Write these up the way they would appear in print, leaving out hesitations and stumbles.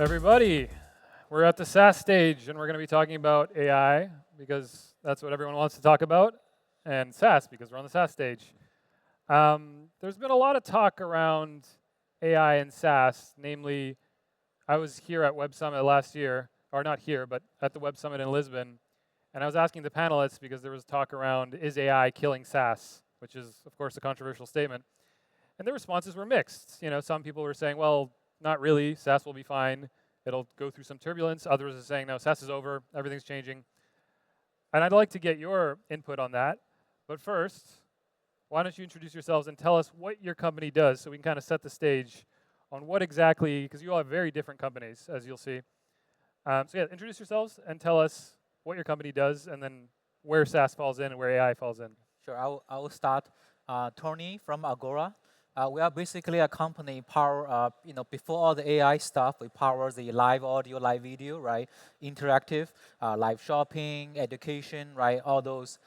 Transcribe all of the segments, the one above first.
everybody. We're at the SaaS stage, and we're going to be talking about AI because that's what everyone wants to talk about, and SaaS because we're on the SaaS stage. There's been a lot of talk around AI and SaaS, namely, I was here at Web Summit last year, or not here, but at the Web Summit in Lisbon, and I was asking the panelists because there was talk around, is AI killing SaaS, which is, of course, a controversial statement. And the responses were mixed. You know, some people were saying, well, not really, SaaS will be fine. It'll go through some turbulence. Others are saying, no, SaaS is over, everything's changing. And I'd like to get your input on that. But first, why don't you introduce yourselves and tell us what your company does so we can kind of set the stage on what exactly, because you all have very different companies, as you'll see. So yeah, introduce yourselves and tell us what your company does and then where SaaS falls in and where AI falls in. Sure, I will start. Tony from Agora. We are basically a company power. Before all the AI stuff, we power the live audio, live video, right? Interactive, live shopping, education, right? All those.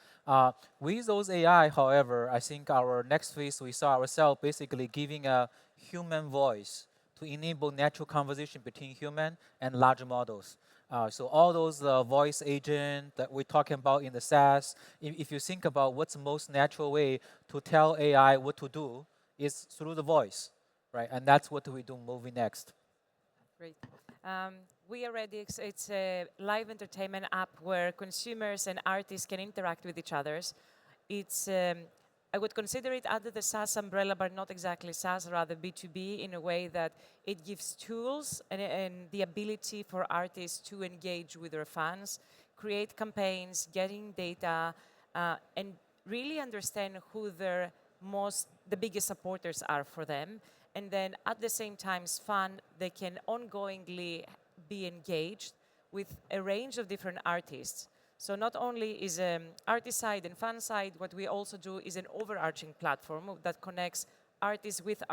With those AI, however, I think our next phase we saw ourselves basically giving a human voice to enable natural conversation between human and large models. So all those voice agent that we're talking about in the SaaS, if you think about what's the most natural way to tell AI what to do, is through the voice, right? And that's what we do moving next. Great. We are Reydix. It's a live entertainment app where consumers and artists can interact with each other. It's I would consider it under the SaaS umbrella, but not exactly SaaS, rather B2B in a way that it gives tools and the ability for artists to engage with their fans, create campaigns, getting data, and really understand who the biggest supporters are for them. And then at the same time, they can ongoingly be engaged with a range of different artists. So not only is artist side and fan side, what we also do is an overarching platform that connects artists with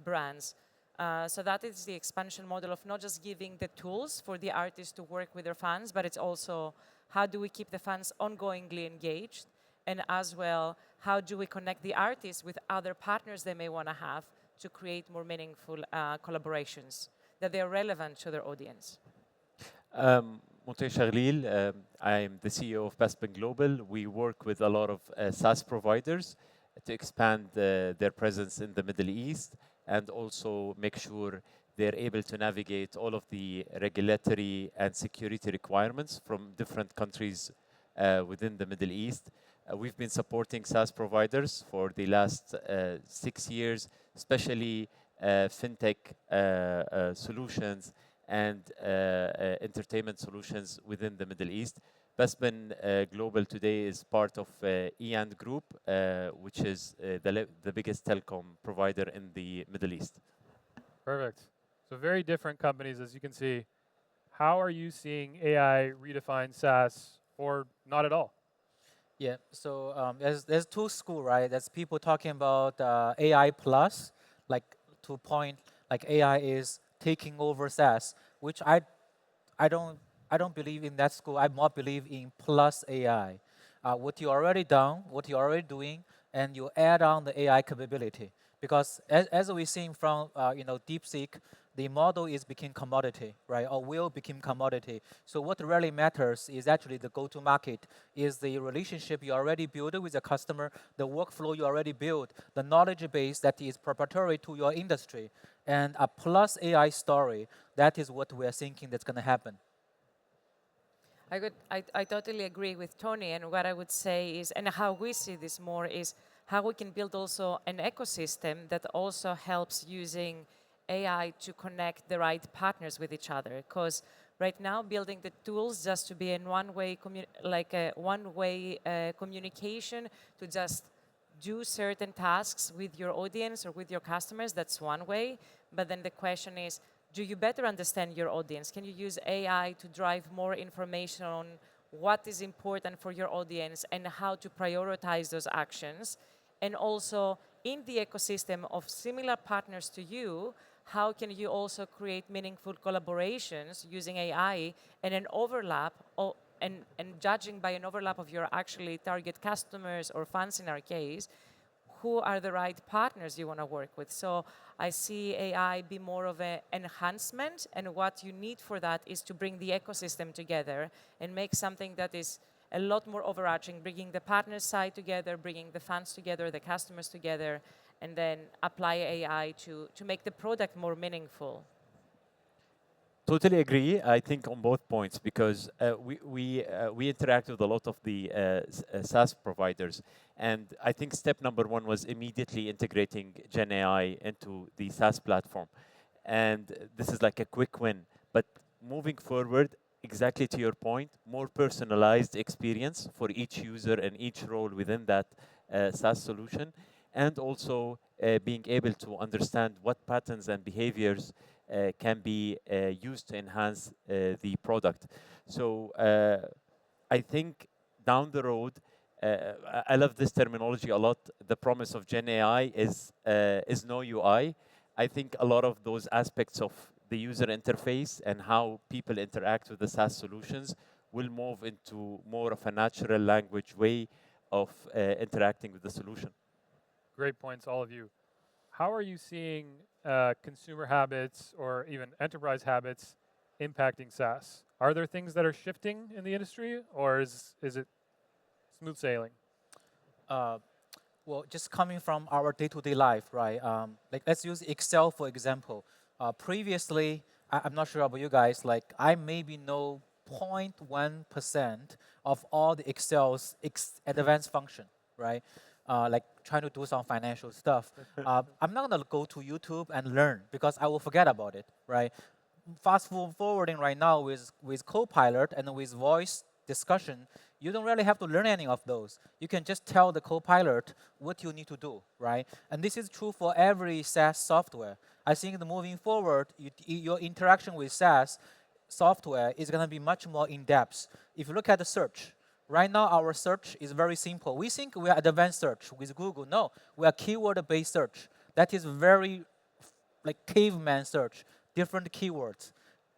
brands. So that is the expansion model of not just giving the tools for the artists to work with their fans, but it's also how do we keep the fans ongoingly engaged, and as well, how do we connect the artists with other partners they may want to have to create more meaningful collaborations that they are relevant to their audience. Mouteih Chaghlil, I'm the CEO of Bespin Global. We work with a lot of SaaS providers to expand their presence in the Middle East and also make sure they're able to navigate all of the regulatory and security requirements from different countries within the Middle East. We've been supporting SaaS providers for the last 6 years, especially fintech solutions and entertainment solutions within the Middle East. Bespin Global today is part of E&D Group, which is the biggest telecom provider in the Middle East. Perfect. So very different companies, as you can see. How are you seeing AI redefine SaaS or not at all? Yeah, so there's two schools, right? There's people talking about AI plus, like to point, like AI is taking over SaaS, which I don't believe in that school. I more believe in plus AI. What you already done, what you're already doing, and you add on the AI capability. Because as we've seen from DeepSeek, the model is becoming commodity, right? Or will become commodity. So what really matters is actually the go-to-market, is the relationship you already built with the customer, the workflow you already built, the knowledge base that is proprietary to your industry, and a plus AI story. That is what we are thinking that's going to happen. I totally agree with Tony, and what I would say is, and how we see this more is how we can build also an ecosystem that also helps using AI to connect the right partners with each other. Because right now, building the tools just to be in one-way communication to just do certain tasks with your audience or with your customers, that's one way. But then the question is, do you better understand your audience? Can you use AI to drive more information on what is important for your audience and how to prioritize those actions? And also, in the ecosystem of similar partners to you, how can you also create meaningful collaborations using AI and an overlap, and judging by an overlap of your actually target customers or fans in our case, who are the right partners you want to work with. So I see AI be more of an enhancement, and what you need for that is to bring the ecosystem together and make something that is a lot more overarching, bringing the partner side together, bringing the fans together, the customers together, and then apply AI to make the product more meaningful. Totally agree. I think on both points because we interact with a lot of the SaaS providers, and I think step number one was immediately integrating Gen AI into the SaaS platform, and this is like a quick win. But moving forward, exactly to your point, more personalized experience for each user and each role within that SaaS solution, and also being able to understand what patterns and behaviors can be used to enhance the product. So I think down the road, I love this terminology a lot. The promise of Gen AI is no UI. I think a lot of those aspects of the user interface and how people interact with the SaaS solutions will move into more of a natural language way of interacting with the solution. Great points, all of you. How are you seeing consumer habits or even enterprise habits impacting SaaS? Are there things that are shifting in the industry, or is it smooth sailing? Well, just coming from our day-to-day life, right? Like let's use Excel for example. Previously, I'm not sure about you guys. Like I maybe know 0.1% of all the Excel's advanced function, right? Like trying to do some financial stuff. I'm not gonna go to YouTube and learn because I will forget about it, right? Fast forwarding right now with Copilot and with voice discussion, you don't really have to learn any of those. You can just tell the Copilot what you need to do, right? And this is true for every SaaS software. I think that moving forward, your interaction with SaaS software is going to be much more in-depth. If you look at the search, right now our search is very simple. We think we are advanced search with Google. No, we are keyword-based search. That is very like caveman search, different keywords.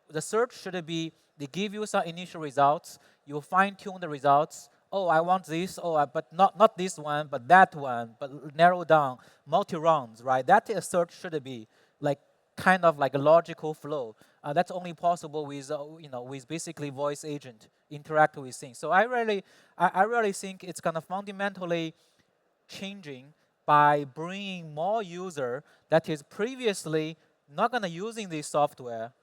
The search should be, they give you some initial results, you fine-tune the results. Oh, I want this, but not this one, but that one, but narrow down, multi-rounds, right? That a search should be like kind of like a logical flow. That's only possible with, with basically voice agent interact with things. So I really think it's gonna fundamentally changing by bringing more user that is previously not gonna using this software,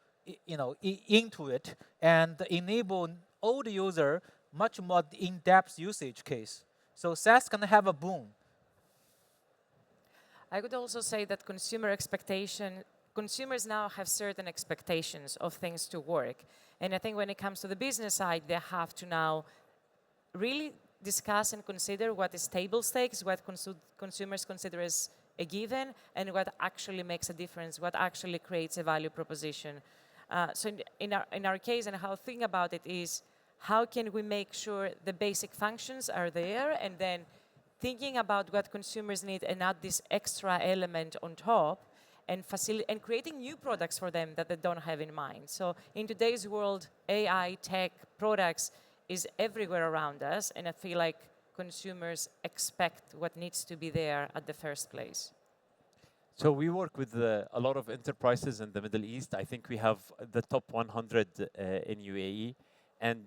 into it and enable old user much more in-depth usage case. So SaaS can have a boom. I would also say that consumers now have certain expectations of things to work. And I think when it comes to the business side, they have to now really discuss and consider what is table stakes, what consumers consider as a given, and what actually makes a difference, what actually creates a value proposition. So in our case, and how I think about it is, how can we make sure the basic functions are there, and then thinking about what consumers need and add this extra element on top, and creating new products for them that they don't have in mind. So in today's world, AI, tech, products is everywhere around us, and I feel like consumers expect what needs to be there at the first place. So we work with a lot of enterprises in the Middle East. I think we have the top 100 in UAE, and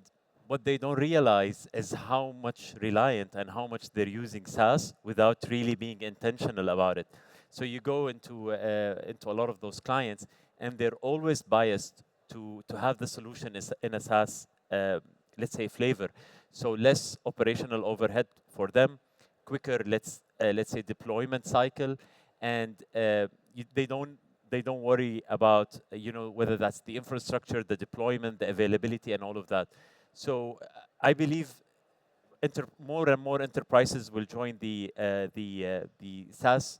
what they don't realize is how much reliant and how much they're using SaaS without really being intentional about it. So you go into a lot of those clients, and they're always biased to have the solution in a SaaS, let's say, flavor. So less operational overhead for them, quicker, let's say, deployment cycle, and they don't worry about whether that's the infrastructure, the deployment, the availability, and all of that. So I believe more and more enterprises will join the SaaS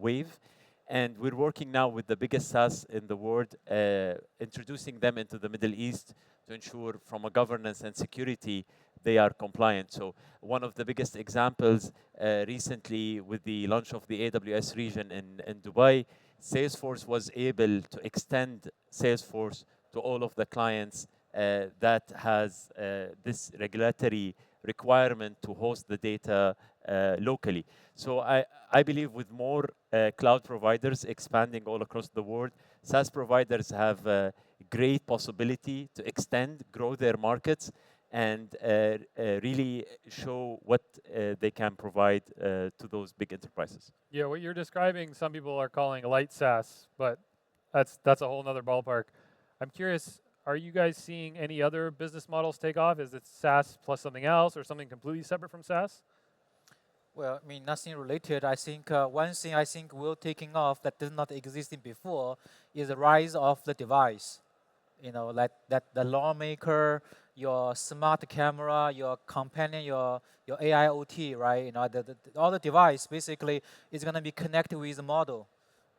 wave, and we're working now with the biggest SaaS in the world, introducing them into the Middle East to ensure from a governance and security they are compliant. So one of the biggest examples recently with the launch of the AWS region in Dubai, Salesforce was able to extend Salesforce to all of the clients that has this regulatory requirement to host the data locally. So I believe with more cloud providers expanding all across the world, SaaS providers have a great possibility to extend, grow their markets, and really show what they can provide to those big enterprises. Yeah, what you're describing, some people are calling light SaaS, but that's a whole nother ballpark. I'm curious, are you guys seeing any other business models take off? Is it SaaS plus something else or something completely separate from SaaS? Well, I mean, nothing related. I think one thing I think will taking off that did not exist before is the rise of the device. You know, like that the lawmaker, your smart camera, your companion, your AIoT, right? You know, all the device basically is going to be connected with the model,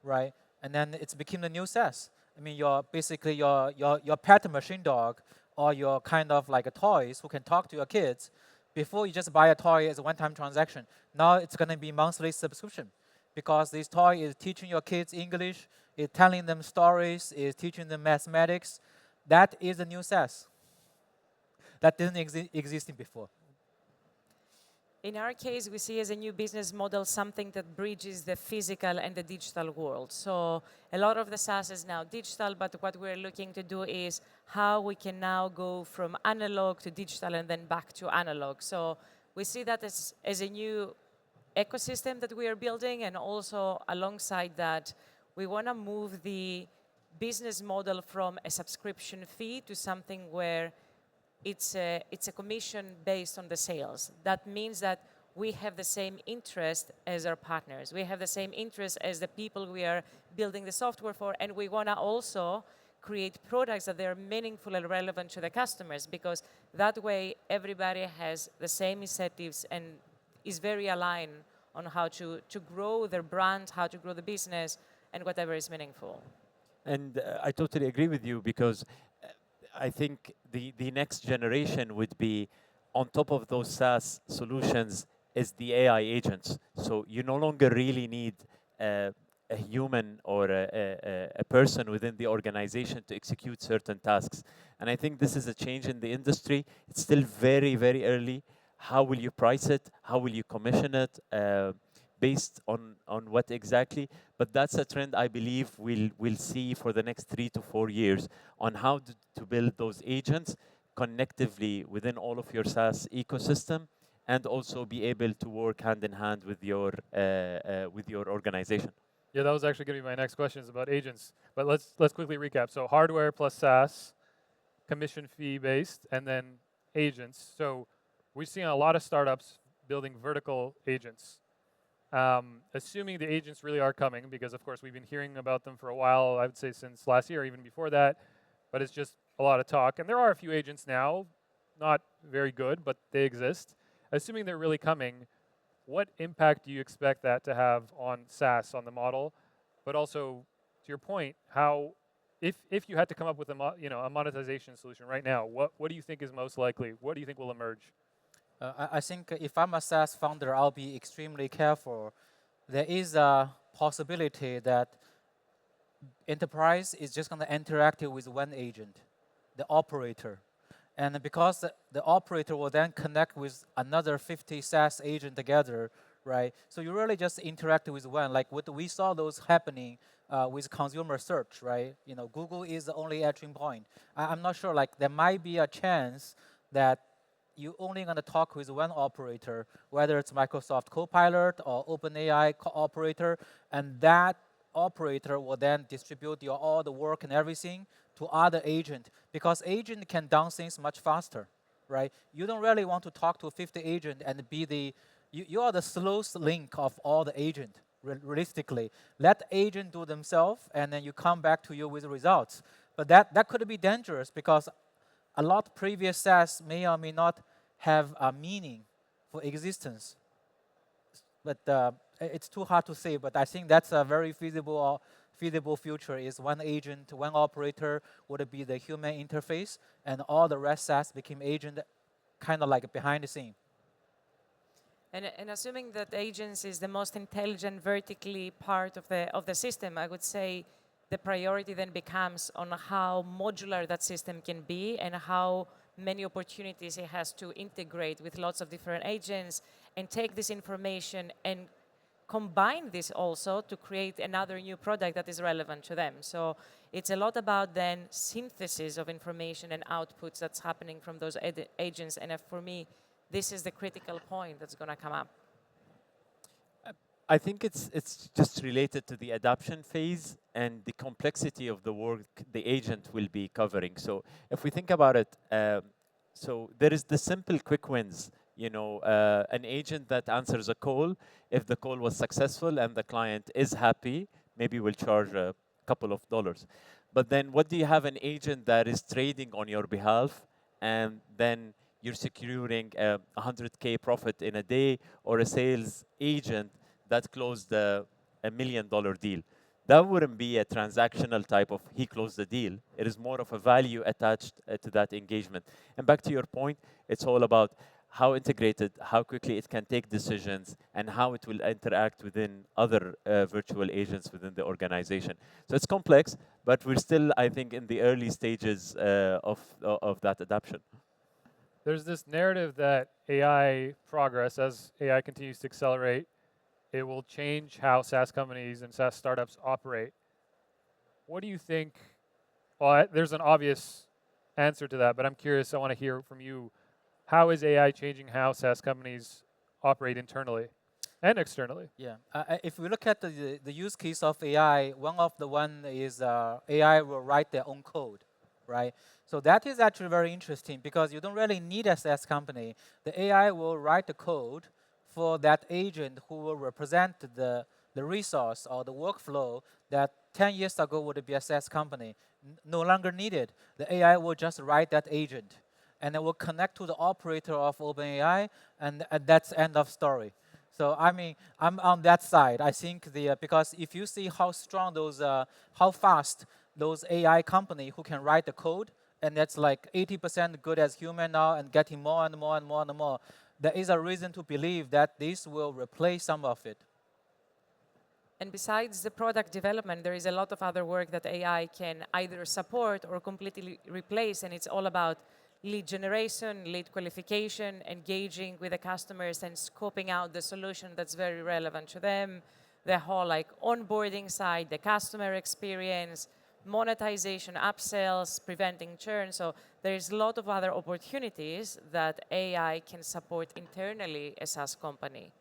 right? And then it's became the new SaaS. I mean, basically your pet machine dog or your kind of like a toys who can talk to your kids. Before you just buy a toy as a one-time transaction. Now it's going to be monthly subscription because this toy is teaching your kids English, is telling them stories, is teaching them mathematics. That is a new SaaS. That didn't exist before. In our case, we see as a new business model something that bridges the physical and the digital world. So a lot of the SaaS is now digital, but what we're looking to do is how we can now go from analog to digital and then back to analog. So we see that as a new ecosystem that we are building, and also alongside that, we want to move the business model from a subscription fee to something where it's a commission based on the sales. That means that we have the same interest as our partners. We have the same interest as the people we are building the software for, and we want to also create products that are meaningful and relevant to the customers, because that way everybody has the same incentives and is very aligned on how to grow their brand, how to grow the business, and whatever is meaningful. And I totally agree with you, because I think the next generation would be on top of those SaaS solutions is the AI agents. So you no longer really need a human or a person within the organization to execute certain tasks. And I think this is a change in the industry. It's still very, very early. How will you price it? How will you commission it? Based on what exactly? But that's a trend I believe we'll see for the next 3 to 4 years on how to build those agents connectively within all of your SaaS ecosystem, and also be able to work hand in hand with your organization. Yeah, that was actually going to be my next question, is about agents. But let's quickly recap. So hardware plus SaaS, commission fee based, and then agents. So we've seen a lot of startups building vertical agents. Assuming the agents really are coming, because of course we've been hearing about them for a while, I would say since last year, even before that, but it's just a lot of talk. And there are a few agents now, not very good, but they exist. Assuming they're really coming, what impact do you expect that to have on SaaS, on the model? But also, to your point, how, if you had to come up with a monetization solution right now, what do you think is most likely? What do you think will emerge? I think if I'm a SaaS founder, I'll be extremely careful. There is a possibility that enterprise is just going to interact with one agent, the operator. And because the operator will then connect with another 50 SaaS agent together, right? So you really just interact with one. Like what we saw those happening with consumer search, right? You know, Google is the only entry point. I'm not sure, like there might be a chance that you only going to talk with one operator, whether it's Microsoft Copilot or OpenAI operator, and that operator will then distribute all the work and everything to other agent, because agent can done things much faster, right? You don't really want to talk to 50 agent and be you are the slowest link of all the agent, realistically. Let agent do themselves, and then you come back to you with results. But that could be dangerous, because a lot of previous SaaS may or may not have a meaning for existence. But it's too hard to say, but I think that's a very feasible future, is one agent, one operator would be the human interface, and all the rest SaaS became agent, kind of like behind the scene. And assuming that agents is the most intelligent vertically part of the system, I would say the priority then becomes on how modular that system can be and how many opportunities it has to integrate with lots of different agents and take this information and combine this also to create another new product that is relevant to them. So it's a lot about then synthesis of information and outputs that's happening from those agents. And for me, this is the critical point that's going to come up. I think it's just related to the adoption phase and the complexity of the work the agent will be covering. So if we think about it, so there is the simple quick wins. You know, an agent that answers a call, if the call was successful and the client is happy, maybe we'll charge a couple of dollars. But then what do you have an agent that is trading on your behalf, and then you're securing a 100K profit in a day, or a sales agent that closed a $1 million deal? That wouldn't be a transactional type of he closed the deal. It is more of a value attached to that engagement. And back to your point, it's all about how integrated, how quickly it can take decisions, and how it will interact within other virtual agents within the organization. So it's complex, but we're still, I think, in the early stages of that adoption. There's this narrative that AI progress, as AI continues to accelerate, it will change how SaaS companies and SaaS startups operate. What do you think? Well, there's an obvious answer to that, but I'm curious, I want to hear from you. How is AI changing how SaaS companies operate internally and externally? Yeah, if we look at the use case of AI, one is AI will write their own code, right? So that is actually very interesting because you don't really need a SaaS company. The AI will write the code for that agent who will represent the resource or the workflow that 10 years ago would be a SaaS company. No longer needed. The AI will just write that agent, and it will connect to the operator of OpenAI, and that's end of story. So I mean, I'm on that side. I think because if you see how strong those, how fast those AI company who can write the code, and that's like 80% good as human now, and getting more and more and more and more, there is a reason to believe that this will replace some of it. And besides the product development, there is a lot of other work that AI can either support or completely replace, and it's all about lead generation, lead qualification, engaging with the customers and scoping out the solution that's very relevant to them, the whole like onboarding side, the customer experience, monetization, upsells, preventing churn. So there's a lot of other opportunities that AI can support internally as a SaaS company.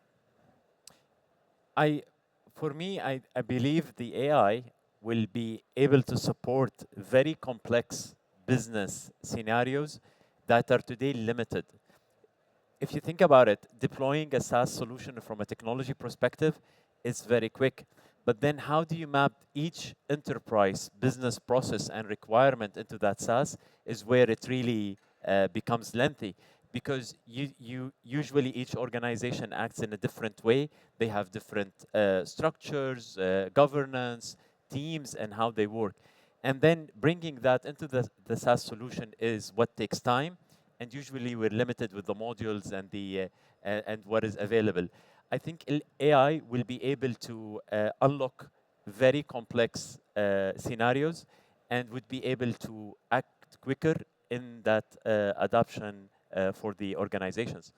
For me, I believe the AI will be able to support very complex business scenarios that are today limited. If you think about it, deploying a SaaS solution from a technology perspective is very quick. But then how do you map each enterprise business process and requirement into that SaaS is where it really becomes lengthy. Because usually each organization acts in a different way. They have different structures, governance, teams, and how they work. And then bringing that into the SaaS solution is what takes time, and usually we're limited with the modules and and what is available. I think AI will be able to unlock very complex scenarios and would be able to act quicker in that adoption for the organizations.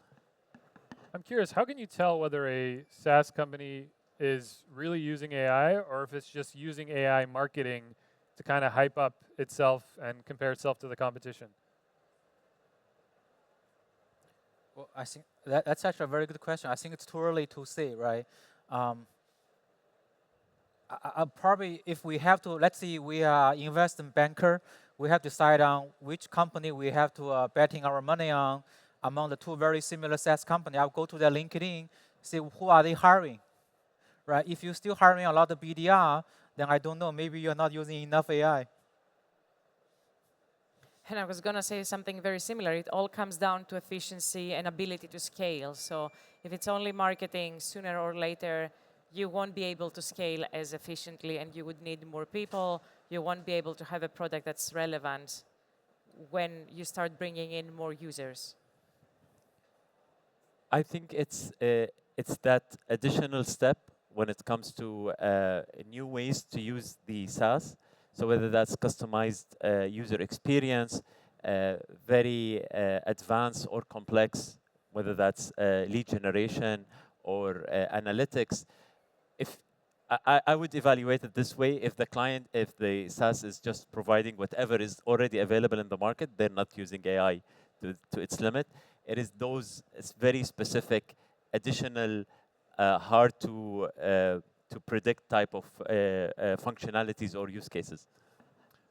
I'm curious, how can you tell whether a SaaS company is really using AI or if it's just using AI marketing to kind of hype up itself and compare itself to the competition? Well, I think that's actually a very good question. I think it's too early to say, right? I'll probably, if we have to, let's say we are investment banker, we have to decide on which company we have to betting our money on among the two very similar SaaS companies. I'll go to their LinkedIn, see who are they hiring, right? If you're still hiring a lot of BDR, then I don't know, maybe you're not using enough AI. And I was going to say something very similar. It all comes down to efficiency and ability to scale. So if it's only marketing, sooner or later, you won't be able to scale as efficiently and you would need more people. You won't be able to have a product that's relevant when you start bringing in more users. I think it's that additional step when it comes to new ways to use the SaaS. So whether that's customized user experience, very advanced or complex, whether that's lead generation or analytics, if I would evaluate it this way: if the SaaS is just providing whatever is already available in the market, they're not using AI to its limit. It is those very specific, additional, hard to predict type of functionalities or use cases.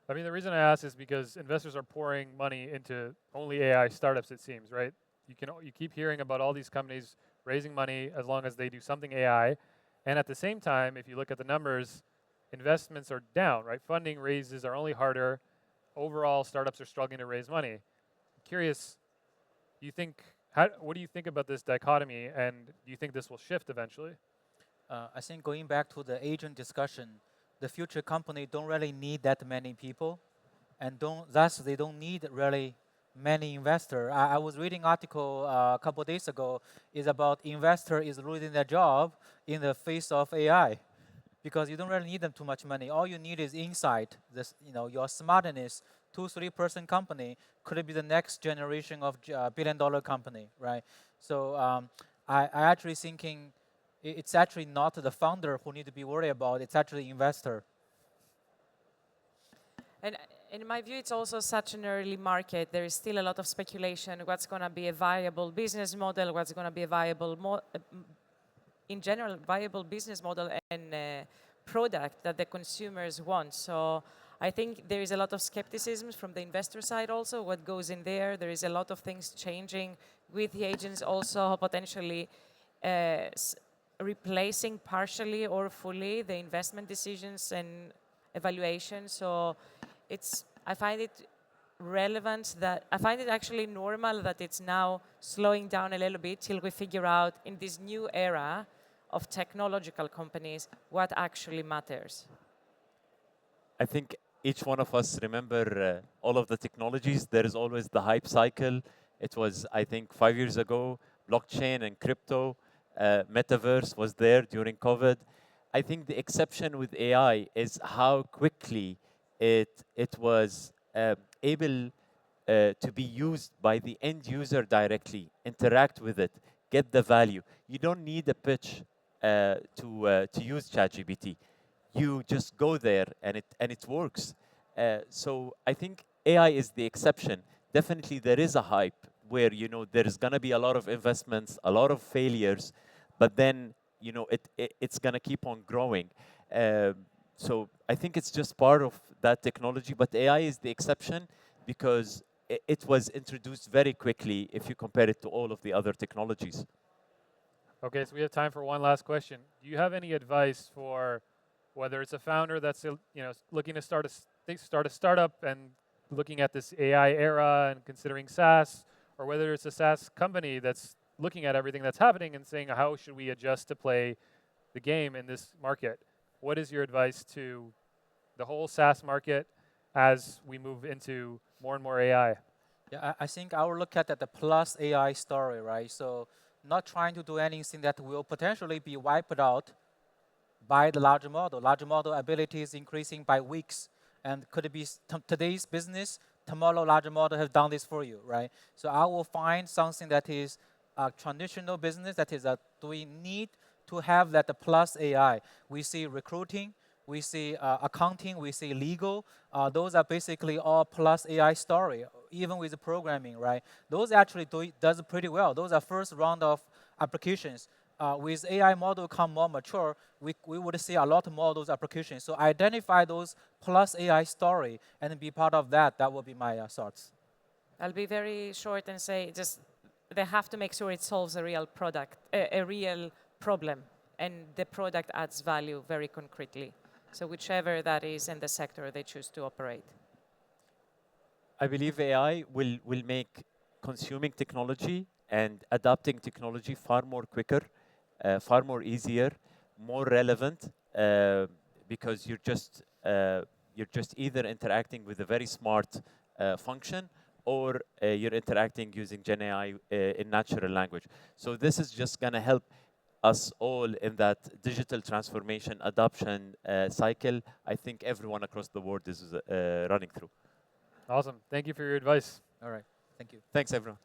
I mean, the reason I ask is because investors are pouring money into only AI startups, it seems, right? You keep hearing about all these companies raising money as long as they do something AI. And at the same time, if you look at the numbers, investments are down, right? Funding raises are only harder. Overall, startups are struggling to raise money. I'm curious, what do you think about this dichotomy, and do you think this will shift eventually? I think going back to the agent discussion, the future company don't really need that many people, and thus they don't need really many investors. I was reading article a couple of days ago is about investor is losing their job in the face of AI, because you don't really need them too much money. All you need is insight. Your smartness. 2-3 person company could be the next generation of billion-dollar company, right? So I actually thinking it's actually not the founder who need to be worried about. It's actually investor. And in my view, it's also such an early market. There is still a lot of speculation. What's going to be a viable business model? What's going to be a viable, in general, viable business model and product that the consumers want? So I think there is a lot of skepticism from the investor side also. What goes in there? There is a lot of things changing with the agents also potentially replacing partially or fully the investment decisions and evaluation. So I find it relevant I find it actually normal that it's now slowing down a little bit till we figure out in this new era of technological companies what actually matters. I think each one of us remember all of the technologies. There is always the hype cycle. It was, I think, 5 years ago, blockchain and crypto. Metaverse was there during COVID. I think the exception with AI is how quickly it was able to be used by the end user directly, interact with it, get the value. You don't need a pitch to use ChatGPT. You just go there and it works. So I think AI is the exception. Definitely there is a hype where there is gonna be a lot of investments, a lot of failures, but then it's gonna keep on growing. So I think it's just part of that technology, but AI is the exception because it was introduced very quickly if you compare it to all of the other technologies. Okay, so we have time for one last question. Do you have any advice for whether it's a founder that's looking to start a startup and looking at this AI era and considering SaaS, or whether it's a SaaS company that's looking at everything that's happening and saying, how should we adjust to play the game in this market? What is your advice to the whole SaaS market as we move into more and more AI? Yeah, I think I will look at the plus AI story, right? So not trying to do anything that will potentially be wiped out by the large model. Large model ability is increasing by weeks, and could it be today's business, tomorrow large model has done this for you, right? So I will find something that is a traditional business that is do we need to have that plus AI. We see recruiting, we see accounting, we see legal. Those are basically all plus AI story, even with the programming, right? Those actually does pretty well. Those are first round of applications. With AI model come more mature, we would see a lot more of those applications. So identify those plus AI story and be part of that. That would be my thoughts. I'll be very short and say just they have to make sure it solves a real product, a real problem, and the product adds value very concretely. So whichever that is in the sector they choose to operate. I believe AI will make consuming technology and adapting technology far more quicker, far more easier, more relevant, because you're just either interacting with a very smart function or you're interacting using Gen AI in natural language. So this is just going to help us all in that digital transformation adoption cycle. I think everyone across the world is running through. Awesome. Thank you for your advice. All right. Thank you. Thanks, everyone.